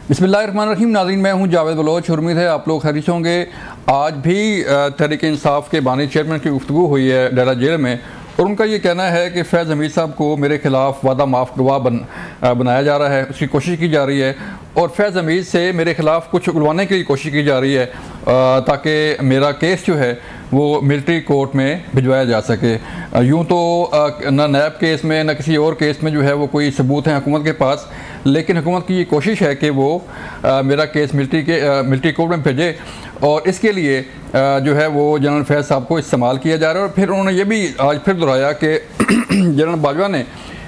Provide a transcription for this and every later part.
बिस्मिल्लाहिर्रहमानिर्रहीम। नाज़रीन, मैं हूं जावेद बलोच। उम्मीद है आप लोग खैरियत से होंगे। आज भी तहरीक इंसाफ के बानी चेयरमैन की गुफ्तगू हुई है डेरा जेल में, और उनका ये कहना है कि फैज़ हमीद साहब को मेरे खिलाफ वादा माफ़ गवाह बनाया जा रहा है, उसकी कोशिश की जा रही है, और फैज़ हमीद से मेरे ख़िलाफ़ कुछ उगलवाने की कोशिश की जा रही है ताकि मेरा केस जो है वो मिलिट्री कोर्ट में भिजवाया जा सके। यूँ तो ना नैब केस में ना किसी और केस में जो है वो कोई सबूत हैं हुकूमत के पास, लेकिन हुकूमत की ये कोशिश है कि वो मेरा केस मिलिट्री कोर्ट में भेजे, और इसके लिए जो है वो जनरल फैज़ साहब को इस्तेमाल किया जा रहा है। और फिर उन्होंने ये भी आज फिर दोहराया कि जनरल बाजवा ने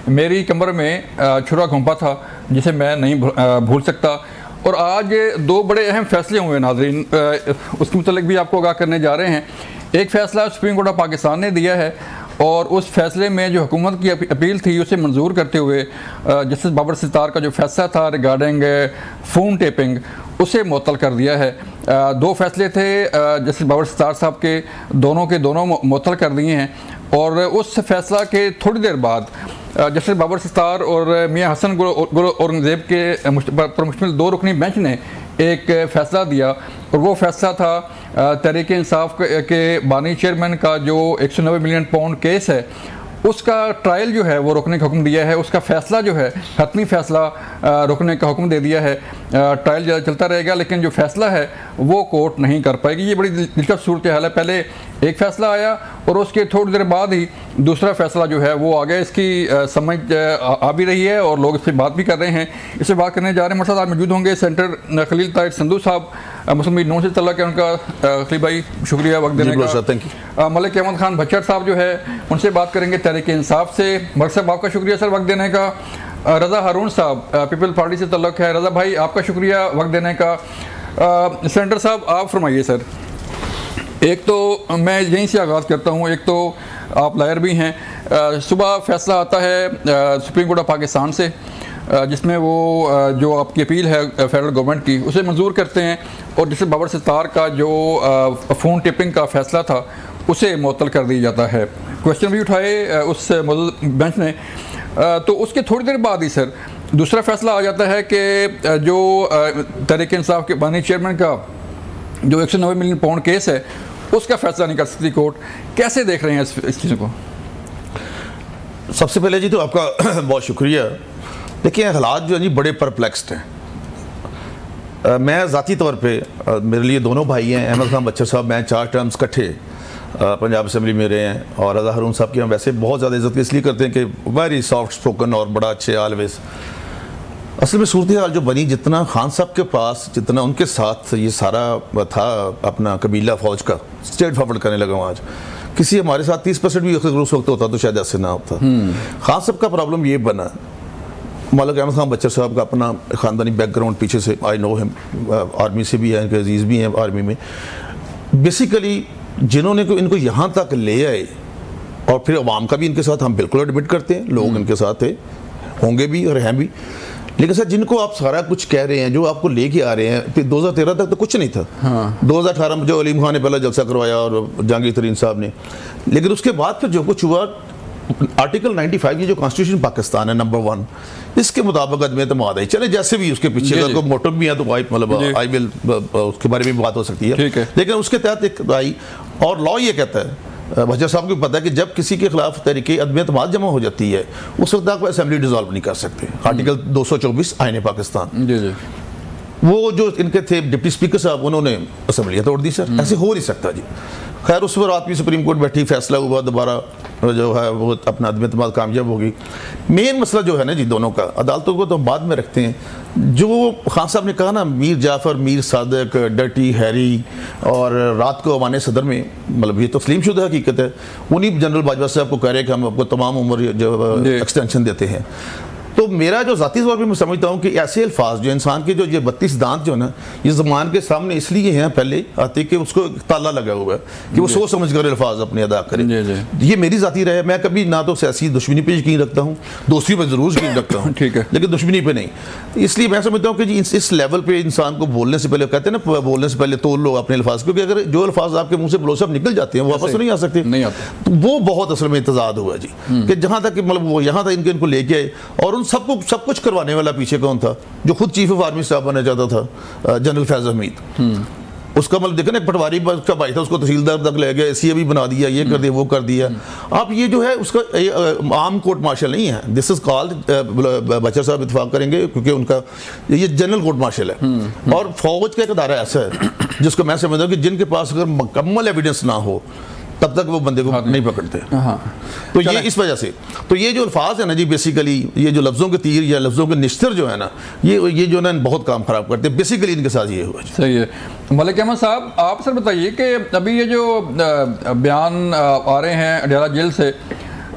मेरी कमर में छुरा घोंपा था जिसे मैं नहीं भूल सकता। और आज दो बड़े अहम फैसले हुए नाज़रीन, उसके मुतालिक भी आपको आगाह करने जा रहे हैं। एक फ़ैसला सुप्रीम कोर्ट ऑफ पाकिस्तान ने दिया है, और उस फैसले में जो हुकूमत की अपील थी उसे मंजूर करते हुए जस्टिस बाबर सितार का जो फैसला था रिगार्डिंग फ़ोन टेपिंग, उसे मुअत्तल कर दिया है। दो फैसले थे जस्टिस बाबर सितार साहब के दोनों मुअत्तल कर दिए हैं, और उस फैसला के थोड़ी देर बाद जस्टिस बाबर सितार और मियाँ हसन गुल औरंगज़ेब के पर मुश्तमिल दो रुकनी बेंच ने एक फ़ैसला दिया, और वो फैसला था तहरीक इंसाफ के बानी चेयरमैन का जो 190 मिलियन पाउंड केस है उसका ट्रायल जो है वो रोकने का हुक्म दिया है। उसका फ़ैसला जो है हतमी फ़ैसला रोकने का हुक्म दे दिया है। ट्रायल चलता रहेगा, लेकिन जो फ़ैसला है वो कोर्ट नहीं कर पाएगी। ये बड़ी दिलचस्प सूरत हाल है। पहले एक फ़ैसला आया और उसके थोड़ी देर बाद ही दूसरा फ़ैसला जो है वो आ गया। इसकी समझ आ भी रही है और लोग इस पर बात भी कर रहे हैं। इस पर बात करने जा रहे हैं। हमारे साथ आज मौजूद होंगे सेंटर खलील ताहिर संधू साहब, मुस्लिम लीग नून से तल्लुक़ है उनका। खलील भाई शुक्रिया वक्त देने का। मलिक अहमद खान भच्चर साहब जो है उनसे बात करेंगे तहरीक इंसाफ से। मलिक साहब आपका शुक्रिया सर वक्त देने का। रज़ा हारून साहब पीपल पार्टी से तल्लुक़ है। रज़ा भाई आपका शुक्रिया वक्त देने का। सेंटर साहब आप फरमाइए सर। एक तो मैं यहीं से आगाज़ करता हूँ, एक तो आप लायर भी हैं। सुबह फैसला आता है सुप्रीम कोर्ट ऑफ पाकिस्तान से जिसमें वो जो आपकी अपील है फेडरल गवर्नमेंट की उसे मंजूर करते हैं, और जैसे बाबर सितार का जो फ़ोन टिपिंग का फ़ैसला था उसे मुअत्तल कर दिया जाता है। क्वेश्चन भी उठाए उस बेंच ने। तो उसके थोड़ी देर बाद ही सर दूसरा फ़ैसला आ जाता है कि जो तहरीक इंसाफ के बानी चेयरमैन का जो 190 मिलियन पाउंड केस है उसका फ़ैसला नहीं कर सकती कोर्ट। कैसे देख रहे हैं इस चीज़ को? सबसे पहले जी तो आपका बहुत शुक्रिया। देखिए हालात जो है जी बड़े परप्लेक्स्ड हैं। मैं ज़ाती तौर पे मेरे लिए दोनों भाई हैं, अहमद खान भच्चर साहब, मैं 4 टर्म्स इकट्ठे पंजाब असम्बली में रहे हैं, और रज़ा हारून साहब की हम वैसे बहुत ज़्यादा इज्जत इसलिए करते हैं कि वेरी सॉफ्ट स्पोकन और बड़ा अच्छे ऑलवेज। असल में सूरत हाल जो बनी, जितना खान साहब के पास, जितना उनके साथ ये सारा था अपना कबीला फ़ौज का स्ट्रेट फॉरवर्ड करने लगा हूँ आज, किसी हमारे साथ 30% भी उस वक्त होता तो शायद ऐसे ना होता। खान साहब का प्रॉब्लम ये बना, मलिक अहमद खान भच्चर साहब का अपना ख़ानदानी बैकग्राउंड पीछे से, आई नो हिम, आर्मी से भी है, इनके अजीज़ भी हैं आर्मी में। बेसिकली जिन्होंने इनको यहाँ तक ले आए, और फिर अवाम का भी इनके साथ हम बिल्कुल एडमिट करते हैं, लोग इनके साथ थे, होंगे भी और हैं भी, लेकिन सर जिनको आप सारा कुछ कह रहे हैं, जो आपको लेके आ रहे हैं, फिर 2013 तक तो कुछ नहीं था। 2018 में जो अलीम खान ने पहला जलसा करवाया और जहांगीर तरीन साहब ने, लेकिन उसके बाद फिर जो कुछ हुआ, आर्टिकल 95 ये जो कॉन्स्टिट्यूशन पाकिस्तान है नंबर 1, इसके मुताबिक अदम एतमाद है। चले जैसे भी उसके पीछे अगर कोई मोटिव भी है तो आई विल उसके बारे में भी बात हो सकती है, लेकिन उसके तहत एक आई, और लॉ ये कहता है, भच्चर साहब को पता है कि जब किसी के खिलाफ तहरीक अदम एतमाद जमा हो जाती है उस वक्त आप असेंबली डिसॉल्व नहीं कर सकते। आर्टिकल 224 आईन पाकिस्तान। वो जो इनके थे डिप्टी स्पीकर साहब, उन्होंने असेंबलियाँ तोड़ दी सर, ऐसे हो नहीं सकता जी। खैर उस पर रात भी सुप्रीम कोर्ट बैठी, फैसला हुआ, दोबारा जो है वो अपना अदम एतमाद कामयाब होगी। मेन मसला जो है ना जी दोनों का, अदालतों को तो हम बाद में रखते हैं। जो खान साहब ने कहा ना, मीर जाफ़र, मीर सादक, डर्टी हैरी, और रात को अवान सदर में, मतलब ये तो तस्लीमशुदा हकीकत है, उन्हीं जनरल बाजवा साहब को कह रहे हैं कि हम आपको तमाम उम्र जो एक्सटेंशन देते हैं। तो मेरा जो ज़ाती तौर पर मैं समझता हूँ कि ऐसे अल्फाज जो इंसान के जो ये 32 दांत जो ना ये ज़बान के सामने इसलिए हैं पहले आते कि उसको ताला लगा हुआ है कि वो सोच समझ कर अल्फाज अपने अदा करें। ये मेरी ज़ाती राय है। मैं कभी ना तो सियासी दुश्मनी पे यकीन रखता हूँ, दोस्ती पर ज़रूर यकीन रखता हूँ, ठीक है, लेकिन दुश्मनी पे नहीं। इसलिए मैं समझता हूँ कि इस लेवल पर इंसान को बोलने से पहले, कहते हैं ना बोलने से पहले तोल लो अपने अल्फाज, क्योंकि अगर जो अल्फाज आपके मुँह से बलोसब निकल जाते हैं वो वापस नहीं आ सकते, नहीं आते। वो बहुत असल में इंतजाद हुआ जी कि जहाँ तक मतलब वो यहाँ तक इनको लेके आए और उन सब कुछ करवाने वाला पीछे कौन था? जो खुद चीफ ऑफ आर्मी स्टाफ बनना चाहता था, जनरल फैज हमीद। उसका मतलब देखो ना, पटवारी का भाई था, उसको तहसीलदार तक ले गया, एसीए भी बना दिया, ये कर दिया, वो कर दिया। आप ये जो है उसका आम कोर्ट मार्शल नहीं है, दिस इज कॉल्ड, बच्चर साहब इत्तेफाक करेंगे क्योंकि उनका ये जनरल कोर्ट मार्शल है। और फौज का एक अदारा ऐसा है जिसको मैं समझता हूँ कि जिनके पास अगर मुकम्मल एविडेंस ना हो तब तक वो बंदे को नहीं पकड़ते। तो ये इस वजह से, तो ये जो अल्फाज है ना जी, बेसिकली ये जो लफ्ज़ों के तीर या लफ्ज़ों के निश्तर जो है ना, ये जो ना बहुत काम ख़राब करते हैं। बेसिकली इनके साथ ये हुआ। सही है। मलिक अहमद साहब, आप सर बताइए कि अभी ये जो बयान आ रहे हैं डेरा जेल से,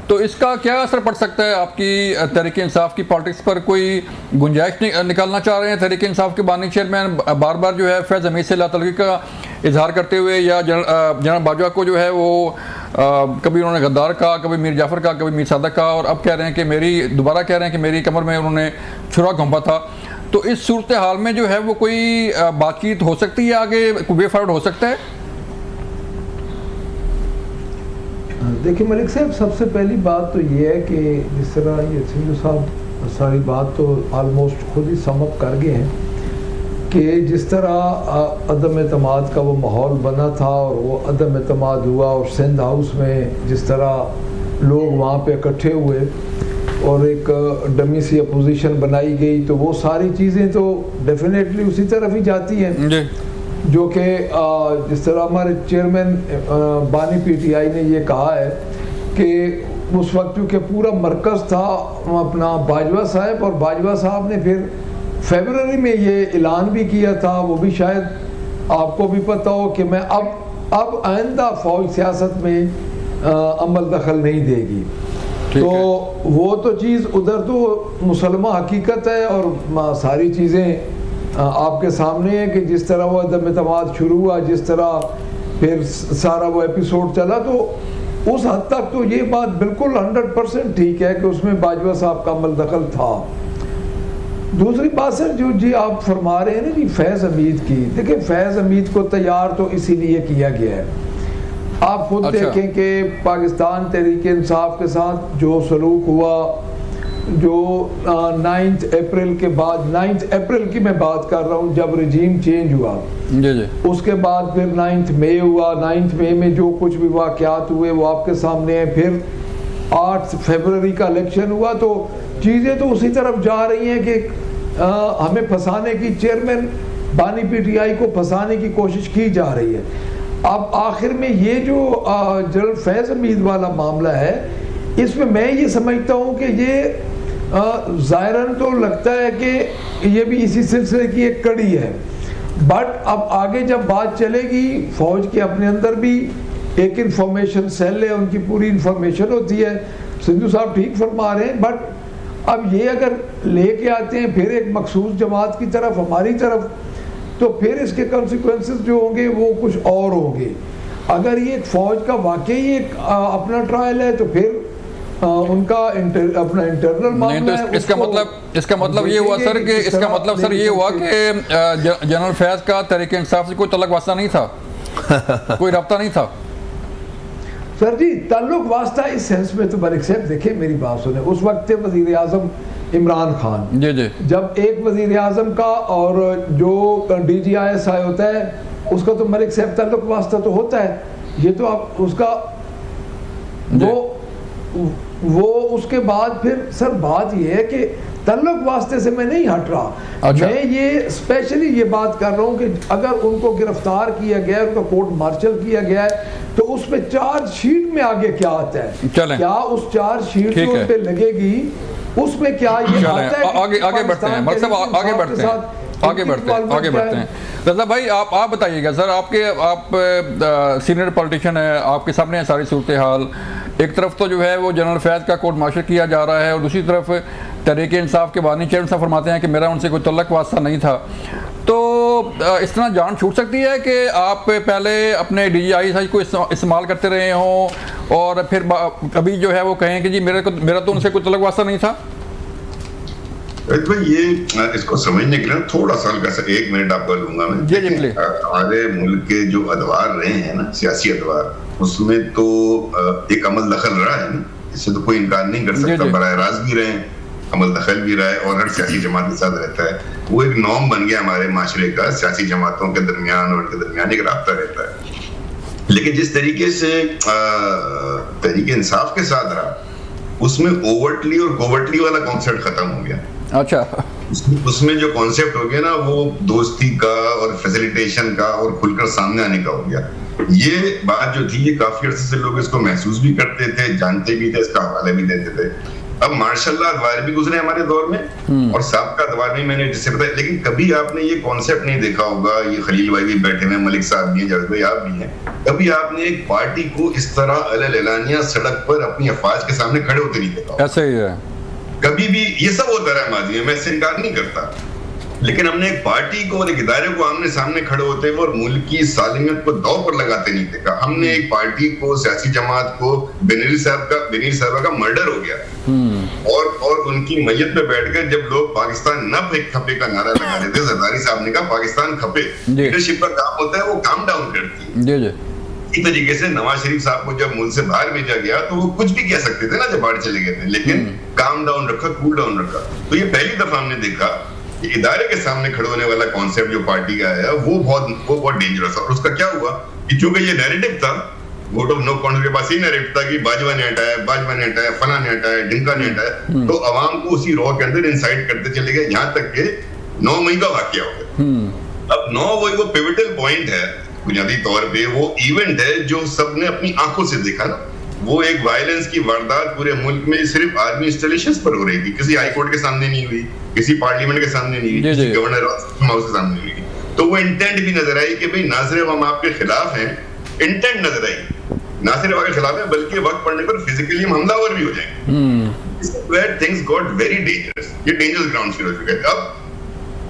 तो इसका क्या असर पड़ सकता है आपकी तहरीक इंसाफ की पॉलिटिक्स पर? कोई गुंजाइश निकालना चाह रहे हैं तहरीक इंसाफ के बानी चेयरमैन बार बार जो है फैज़ हमीद से लातलगी का इजहार करते हुए, या जनरल बाजवा को जो है वो कभी उन्होंने गद्दार कहा, कभी मीर जाफ़र का, कभी मीर सादक का, और अब कह रहे हैं कि दोबारा कह रहे हैं कि मेरी कमर में उन्होंने छुरा घोंपा था। तो इस सूरत हाल में जो है वो कोई बातचीत हो सकती है, आगे वे फॉरवर्ड हो सकता है? देखिए मलिक साहब, सबसे पहली बात तो ये है कि जिस तरह ये सिंधु साहब सारी बात तो आलमोस्ट खुद ही समअप कर गए हैं कि जिस तरह अदम एतमाद का वो माहौल बना था और वो अदम एतमाद हुआ, और सिंध हाउस में जिस तरह लोग वहाँ पे इकट्ठे हुए और एक डमी सी अपोजिशन बनाई गई, तो वो सारी चीज़ें तो डेफिनेटली उसी तरफ ही जाती हैं जो कि जिस तरह हमारे चेयरमैन बानी पीटीआई ने ये कहा है कि उस वक्त क्योंकि पूरा मरकज़ था अपना बाजवा साहब, और बाजवा साहब ने फिर फरवरी में ये ऐलान भी किया था, वो भी शायद आपको भी पता हो कि मैं अब आइंदा फ़ौज सियासत में अमल दखल नहीं देगी। तो वो तो चीज़ उधर तो मुसलमा हकीकत है, और सारी चीज़ें आपके सामने है कि जिस तरह वो अदम एतमाद शुरू हुआ, जिस तरह फिर सारा वो एपिसोड चला, तो उस हद तक तो ये बात बिल्कुल 100% ठीक है कि उसमें बाजवा साहब का अमल दखल था। दूसरी बात सर जो जी आप फरमा रहे हैं ना जी फैज़ हमीद की, देखिए फैज़ हमीद को तैयार तो इसीलिए किया गया है। आप खुद देखें कि पाकिस्तान तहरीक इंसाफ के साथ जो सलूक हुआ, जो 9 अप्रैल के बाद, 9 अप्रैल की मैं बात कर रहा हूँ जब रजीम चेंज हुआ, उसके बाद फिर 9 मई हुआ, 9 मई में जो कुछ भी वाक़यात हुए वो आपके सामने है। फिर 8 फरवरी का इलेक्शन हुआ, तो चीज़ें तो उसी तरफ जा रही हैं कि हमें फंसाने की, चेयरमैन बानी पीटीआई को फंसाने की कोशिश की जा रही है। अब आखिर में ये जो जनरल फैज़ हमीद वाला मामला है, इसमें मैं ये समझता हूँ कि ये ज़ाहिरन तो लगता है कि ये भी इसी सिलसिले की एक कड़ी है, बट अब आगे जब बात चलेगी, फ़ौज के अपने अंदर भी एक इंफॉर्मेशन सेल है, उनकी पूरी इंफॉर्मेशन होती है। सिंधु साहब ठीक फरमा रहे हैं, बट अब ये अगर लेके आते हैं फिर एक मखसूस जमात की तरफ, हमारी तरफ, तो फिर इसके कॉन्सिक्वेंसेस जो होंगे वो कुछ और होंगे। अगर ये फ़ौज का वाकई एक अपना ट्रायल है तो फिर उनका अपना इंटरनल मामला है। इसका मतलब ये हुआ सर कि इसका मतलब सर ये हुआ कि जनरल फैज़ का तहरीक इंसाफ से कोई तल्लुक वास्ता नहीं था, कोई रब्ता नहीं था। सर जी ताल्लुक वास्ता इस सेंस में तो मलिक साहब देखिए मेरी बात सुने, उस वक्त थे वज़ीर आज़म इमरान खान जी, जब एक वज़ीर आज़म का और जो DGISI होता है उसका तो मलिक साहब ताल्लुक वास्ता तो होता है। ये तो आप उसका वो उसके बाद फिर सर बात ये है कि ताल्लुक वास्ते से मैं नहीं हट रहा। अच्छा। मैं ये स्पेशली ये बात कर रहा हूँ कि अगर उनको गिरफ्तार किया गया है, उनका कोर्ट मार्शल किया गया है, तो उसमें चार्ज शीट में आगे क्या आता है, क्या उस चार्ज शीट जो उन पे लगेगी उसमें क्या ये आता है? आगे बढ़ते हैं आगे बढ़ते हैं। रज़ा भाई आप बताइएगा सर, आप सीनियर पॉलिटिशियन है, आपके सामने है सारी सूरत हाल। एक तरफ तो जो है वो जनरल फैज़ का कोर्ट मार्शल किया जा रहा है, और दूसरी तरफ तहरीक इंसाफ के बानी चेयरमैन साहब फरमाते हैं कि मेरा उनसे कोई तल्लुक वास्ता नहीं था। तो इस तरह जान छूट सकती है कि आप पहले अपने DGISI को इस्तेमाल करते रहे हों और फिर कभी जो है वो कहें कि जी मेरा तो उनसे कोई तल्लुक वास्ता नहीं था। भाई ये इसको समझने के लिए थोड़ा सा 1 मिनट आपको लूंगा मैं। हमारे मुल्क के जो अदवार रहे हैं ना, सियासी अदवार, उसमें तो एक अमल दखल रहा है ना, इससे तो कोई इनकार नहीं कर सकता। बराह रास्त भी रहे, अमल दखल भी रहा है और हर सियासी जमात के साथ रहता है। वो एक नॉर्म बन गया हमारे माशरे का, सियासी जमातों के दरमियान और उनके दरमियान एक राब्ता रहता है। लेकिन जिस तरीके से तहरीक इंसाफ के साथ रहा, उसमें ओवर्टली और कोवर्टली वाला कॉन्सेप्ट खत्म हो गया। अच्छा, उसमें जो कॉन्सेप्ट हो गया ना, वो दोस्ती का और फैसिलिटेशन का और खुलकर सामने आने का हो गया। ये बात जो थी, ये काफी अर्से से लोग इसको महसूस भी करते थे, जानते भी थे, इसका हवाला भी देते थे। अब माशाल्लाह अदवार भी गुजरे हमारे दौर में और साहब अदवार में मैंने जिससे बताया, लेकिन कभी आपने ये कॉन्सेप्ट नहीं देखा होगा, ये खलील भाई भी बैठे हैं, मलिक साहब भी हैं, जावेद भाई आप भी हैं, कभी आपने एक पार्टी को इस तरह अलग-अलग सड़क पर अपनी अफवाज के सामने खड़े होते नहीं देखा। ऐसे ही है, कभी भी ये सब होता रहा माजी में, मैं इससे इनकार नहीं करता, लेकिन हमने एक पार्टी को और एक इदारे को आमने सामने खड़े होते हुए और मुल्क की सालिमियत को दांव पर लगाते नहीं देखा। हमने एक पार्टी को, सियासी जमात को, बेनीर साहब का मर्डर हो गया और उनकी मैयत पे बैठकर जब लोग पाकिस्तान न खपे का नारा लगा रहे थे, जरदारी साहब ने कहा पाकिस्तान खपे। लीडरशिप का काम होता है वो काम डाउन करती है। इसी तरीके से नवाज शरीफ साहब को जब मुल्क से बाहर भेजा गया तो वो कुछ भी कह सकते थे ना जब बाहर चले गए थे, लेकिन काम डाउन रखा, कूल डाउन रखा। तो ये पहली दफा हमने देखा कि इदारे के सामने खड़े होने वाला कॉन्सेप्ट जो पार्टी का आया वो बहुत डेंजरस। और उसका क्या हुआ कि चूंकि ये नैरेटिव था, वोट ऑफ नो कॉन्फ्रेंस के पास ये नैरेटिव था कि बाजवा ने हटाया, फला ने हटाया, ढिमका ने हटाया, तो अवाम को उसी रॉ के अंदर इंसाइट करते चले गए, यहाँ तक के 9 मई का वाकया हो गया। अब 9 मई वो पिवटल पॉइंट है बुनियादी तौर पे, वो इवेंट है जो सबने अपनी आंखों से देखा ना। वो एक वायलेंस की वारदात पूरे मुल्क में सिर्फ आर्मी इंस्टॉलेशंस पर हो रही थी, किसी हाई कोर्ट के सामने नहीं हुई, किसी पार्लियामेंट के सामने नहीं हुई, किसी गवर्नर हाउस के सामने नहीं हुई। तो वो इंटेंट भी नजर आई कि भाई ना सिर्फ हम आपके खिलाफ हैं, इंटेंट नजर आई, ना सिर्फ आपके खिलाफ है बल्कि वक्त पड़ने पर फिजिकली हम हमलावर भी हो जाएंगे। थिंग्स गॉट वेरी डेंजरस, ये डेंजरस ग्राउंड शुरू हो चुके हैं।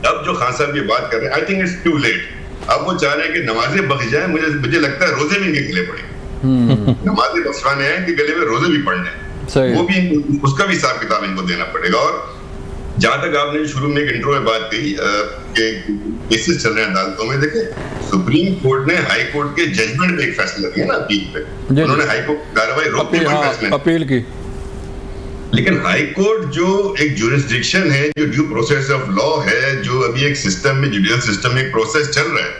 अब जो खान साहब ये बात कर रहे हैं, I think it's too late. अब वो चाह रहे हैं कि नमाजें बख्श जाए, मुझे लगता है रोजे भी इनके गले पड़े, नमाजें बख्शवाने हैं कि गले में रोजे भी पड़ने हैं, वो भी उसका भी हिसाब किताब इनको देना पड़ेगा। और जहां तक आपने शुरू में एक इंट्रो में बात कही कि केसेस चल रहे हैं अदालतों में, देखें सुप्रीम कोर्ट ने हाई कोर्ट के जजमेंट पे एक फैसला दिया ना अपील पे, उन्होंने हाई कोर्ट कार्रवाई रोकने पर फैसला अपील की। लेकिन हाई कोर्ट जो एक ज्यूरिसडिक्शन है, जो ड्यू प्रोसेस ऑफ लॉ है, जो अभी एक सिस्टम में, जुडिशियल सिस्टम में एक प्रोसेस चल रहा है,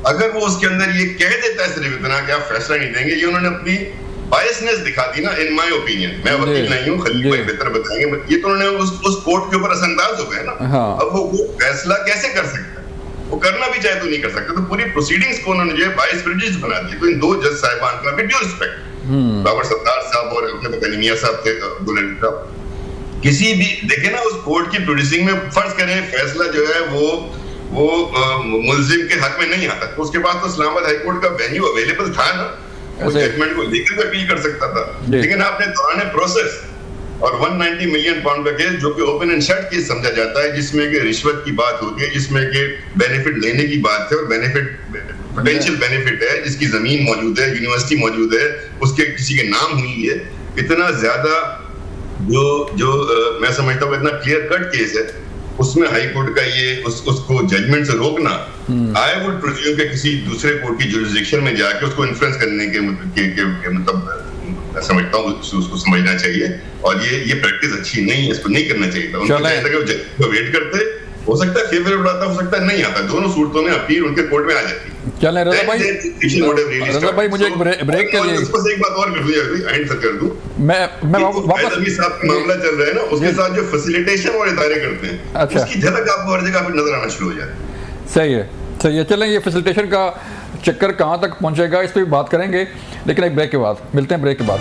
अगर वो उसके अंदर ये कह देता है सिर्फ इतना कि आप फैसला नहीं देंगे, ये उन्होंने अपनी बायसनेस दिखा दी ना, इन माय ओपिनियन। मैं वकील नहीं हूँ, खलील भाई बेहतर बताएंगे, ये तो उन्होंने उस कोर्ट के ऊपर असरअंदाज हो गए ना। अब वो फैसला कैसे कर सकता है, वो करना भी चाहे तो नहीं कर सकता, तो पूरी प्रोसीडिंग्स को उन्होंने जो है बायस प्रेजुडिस बना दी। तो इन 2 जज साहिबान का with due respect, Babar Sattar साहब और अपने पता नहीं मियां साहब थे अब्दुल अली साहब, किसी भी देखे ना उस कोर्ट की प्रोड्यूसिंग में फर्ज करें फैसला जो है वो मुल्जिम के हक में नहीं आता, तो उसके बाद तो इस्लामाबाद हाई कोर्ट का वेन्यू अवेलेबल था ना, वो जजमेंट को लेकर अपील कर सकता था। लेकिन आपने दौरान प्रोसेस और 190 मिलियन पाउंड का केस जो कि ओपन एंड शट केस समझा जाता है, जिसमें कि रिश्वत की बात होती है, जिसमें कि बेनिफिट लेने की बात है और बेनिफिट पोटेंशियल बेनिफिट है, जिसकी जमीन मौजूद है, यूनिवर्सिटी मौजूद है, उसके किसी के नाम हुई है, इतना ज्यादा जो मैं समझता हूँ इतना क्लियर कट केस है, उसमें हाई कोर्ट का ये उसको जजमेंट से रोकना, आई वुड प्रिज्यूम कि किसी दूसरे कोर्ट की जुरिसडिक्शन में जाके उसको इन्फ्लुएंस करने के मतलब समझता हूँ उसको समझना चाहिए। और ये प्रैक्टिस अच्छी नहीं है, इसको नहीं करना चाहिए था। उनको चाहिए था कि वो वेट करते, हो सकता है फेवरेबल आता, हो सकता है नहीं आता, दोनों सूरतों में अपील उनके कोर्ट में आ जाती है। चलें रज़ा भाई मुझे एक ब्रेक के लिए बस एक बात और कर दूं, एंड तक कर दूं, मैं वापस साहब का मामला चल रहा है ना, उसके साथ जो फैसिलिटेशन और इदारे करते हैं, उसकी झलक आपको हर जगह पे नजर आना शुरू हो जाए। सही है। चलें, ये फैसिलिटेशन का चक्कर कहाँ तक पहुँचेगा इस पर भी बात करेंगे, लेकिन एक ब्रेक के बाद मिलते हैं, ब्रेक के बाद।